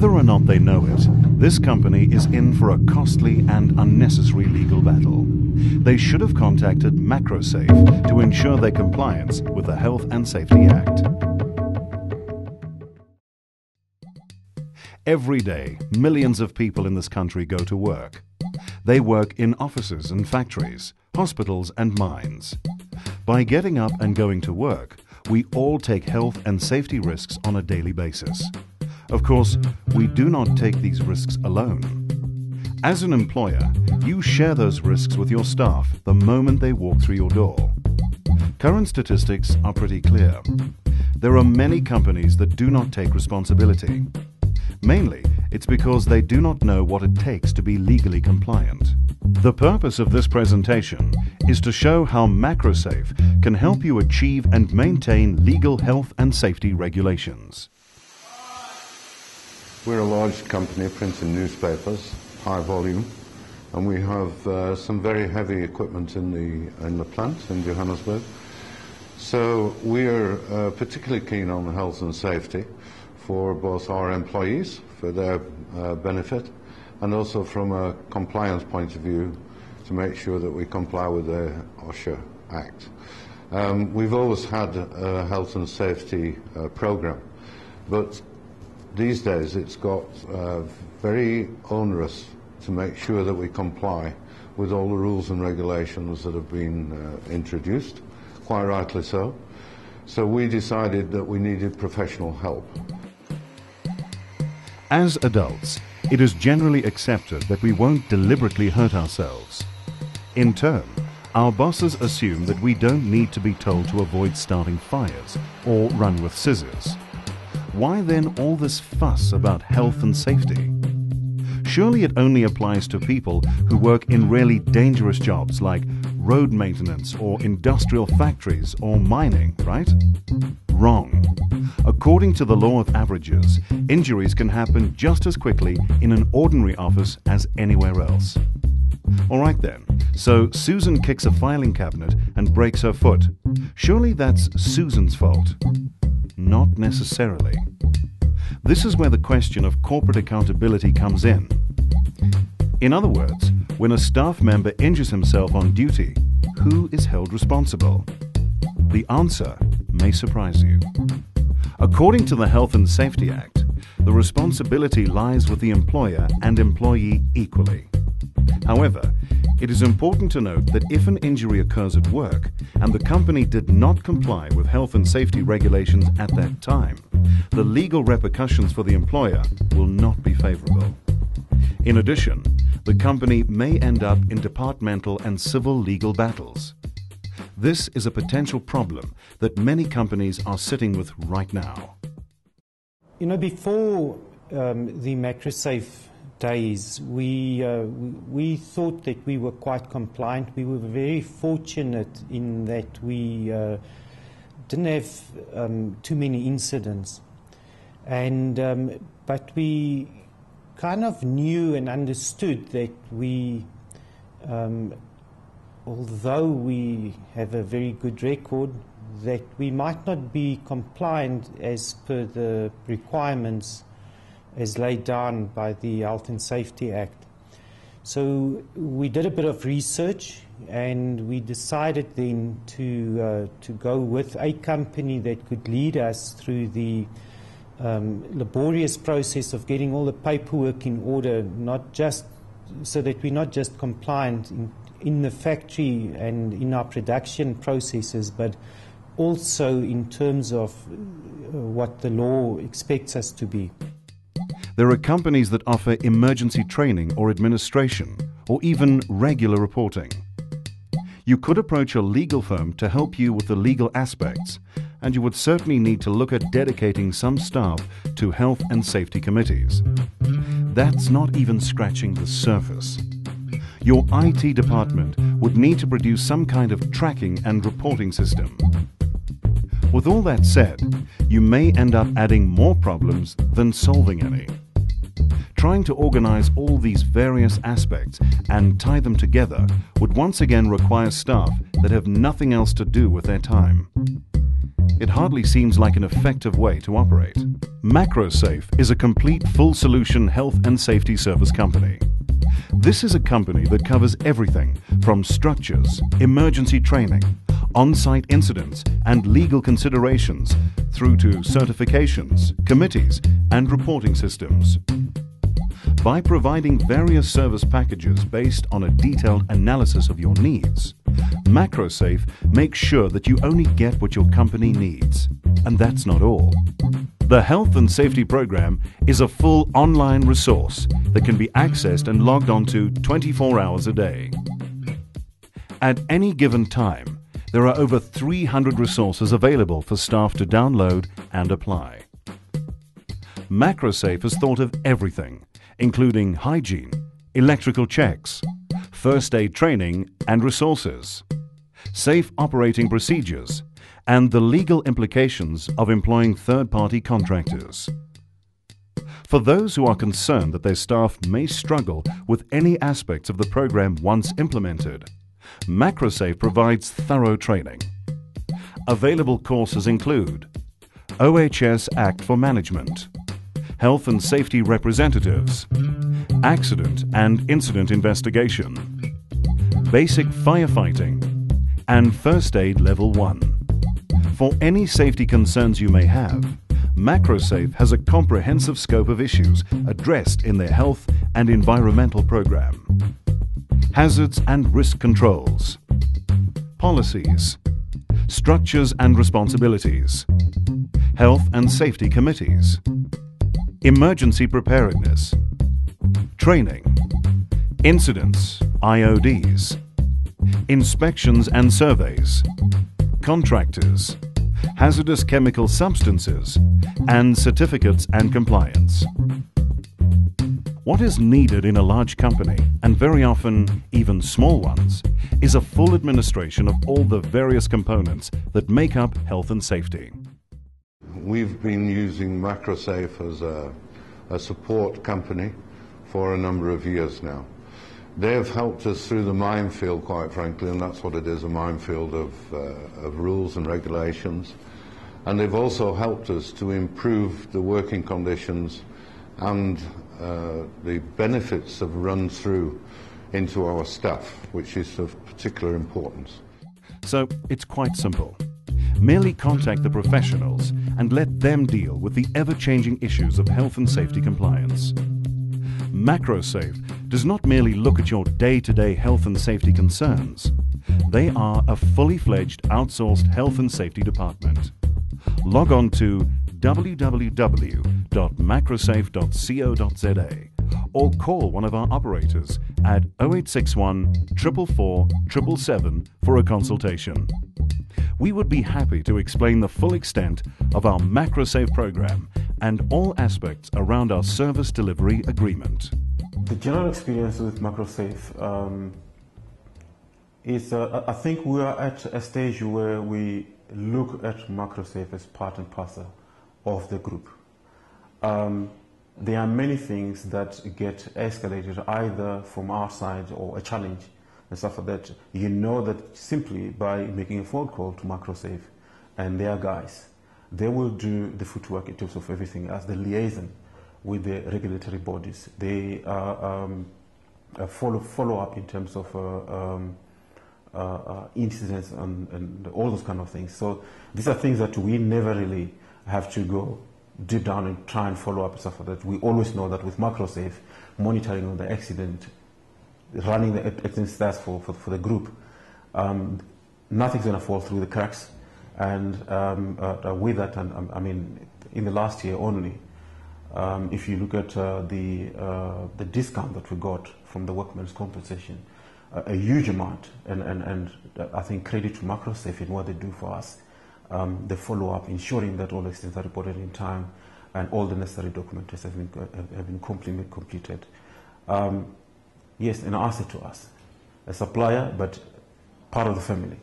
Whether or not they know it, this company is in for a costly and unnecessary legal battle. They should have contacted Makrosafe to ensure their compliance with the Health and Safety Act. Every day, millions of people in this country go to work. They work in offices and factories, hospitals and mines. By getting up and going to work, we all take health and safety risks on a daily basis. Of course, we do not take these risks alone. As an employer, you share those risks with your staff the moment they walk through your door. Current statistics are pretty clear. There are many companies that do not take responsibility. Mainly, it's because they do not know what it takes to be legally compliant. The purpose of this presentation is to show how Makrosafe can help you achieve and maintain legal health and safety regulations. We're a large company printing newspapers, high volume, and we have some very heavy equipment in the plant in Johannesburg. So we are particularly keen on health and safety for both our employees, for their benefit, and also from a compliance point of view to make sure that we comply with the OSHA Act. We've always had a health and safety program, but these days it's got very onerous to make sure that we comply with all the rules and regulations that have been introduced, quite rightly so. So we decided that we needed professional help. As adults, it is generally accepted that we won't deliberately hurt ourselves. In turn, our bosses assume that we don't need to be told to avoid starting fires or run with scissors. Why then all this fuss about health and safety? Surely it only applies to people who work in really dangerous jobs like road maintenance or industrial factories or mining, right? Wrong. According to the law of averages, injuries can happen just as quickly in an ordinary office as anywhere else. Alright then, so Susan kicks a filing cabinet and breaks her foot. Surely that's Susan's fault? Not necessarily. This is where the question of corporate accountability comes in. In other words, when a staff member injures himself on duty, who is held responsible? The answer may surprise you. According to the Health and Safety Act, the responsibility lies with the employer and employee equally. However, it is important to note that if an injury occurs at work and the company did not comply with health and safety regulations at that time, the legal repercussions for the employer will not be favorable. In addition, the company may end up in departmental and civil legal battles. This is a potential problem that many companies are sitting with right now. You know, before the Makrosafe days, we thought that we were quite compliant. We were very fortunate in that we didn't have too many incidents, but we kind of knew and understood that we, although we have a very good record, that we might not be compliant as per the requirements as laid down by the Health and Safety Act. So we did a bit of research and we decided then to go with a company that could lead us through the laborious process of getting all the paperwork in order, not just so that we're not just compliant in the factory and in our production processes, but also in terms of what the law expects us to be. There are companies that offer emergency training or administration, or even regular reporting. You could approach a legal firm to help you with the legal aspects, and you would certainly need to look at dedicating some staff to health and safety committees. That's not even scratching the surface. Your IT department would need to produce some kind of tracking and reporting system. With all that said, you may end up adding more problems than solving any. Trying to organize all these various aspects and tie them together would once again require staff that have nothing else to do with their time. it hardly seems like an effective way to operate. Makrosafe is a complete full-solution health and safety service company. This is a company that covers everything from structures, emergency training, on-site incidents and legal considerations through to certifications, committees and reporting systems. By providing various service packages based on a detailed analysis of your needs, Makrosafe makes sure that you only get what your company needs. And that's not all. The Health and Safety Program is a full online resource that can be accessed and logged onto 24 hours a day. At any given time, there are over 300 resources available for staff to download and apply. Makrosafe has thought of everything, including hygiene, electrical checks, first aid training and resources, safe operating procedures, and the legal implications of employing third-party contractors. For those who are concerned that their staff may struggle with any aspects of the program once implemented, Makrosafe provides thorough training. Available courses include OHS Act for Management, Health and Safety Representatives, Accident and Incident Investigation, Basic Firefighting, and First Aid Level 1. For any safety concerns you may have, Makrosafe has a comprehensive scope of issues addressed in their health and environmental program. Hazards and risk controls, policies, structures and responsibilities, health and safety committees, emergency preparedness, training, incidents, IODs, inspections and surveys, contractors, hazardous chemical substances, and certificates and compliance. What is needed in a large company, and very often even small ones, is a full administration of all the various components that make up health and safety. We've been using Makrosafe as a support company for a number of years now. They have helped us through the minefield, quite frankly, and that's what it is, a minefield of rules and regulations. And they've also helped us to improve the working conditions and the benefits of run through into our staff, which is of particular importance. So it's quite simple. Merely contact the professionals and let them deal with the ever-changing issues of health and safety compliance. Makrosafe does not merely look at your day-to-day health and safety concerns. They are a fully fledged outsourced health and safety department. Log on to www.makrosafe.co.za or call one of our operators at 0861 444 777 for a consultation. We would be happy to explain the full extent of our Makrosafe program and all aspects around our service delivery agreement. The general experience with Makrosafe is, I think we are at a stage where we look at Makrosafe as part and parcel of the group. There are many things that get escalated either from our side or a challenge and stuff like that. You know that simply by making a phone call to Makrosafe and their guys, they will do the footwork in terms of everything as the liaison with the regulatory bodies. They follow up in terms of incidents and all those kind of things. So these are things that we never really have to go deep down and try and follow up and stuff like that. We always know that with Makrosafe, monitoring on the accident, running the accident stats for the group, nothing's going to fall through the cracks. And with that, and I mean, in the last year only, if you look at the discount that we got from the workmen's compensation, a huge amount, and I think credit to Makrosafe in what they do for us. The follow-up, ensuring that all accidents are reported in time and all the necessary documentation have been completed. Yes, an asset to us, a supplier, but part of the family.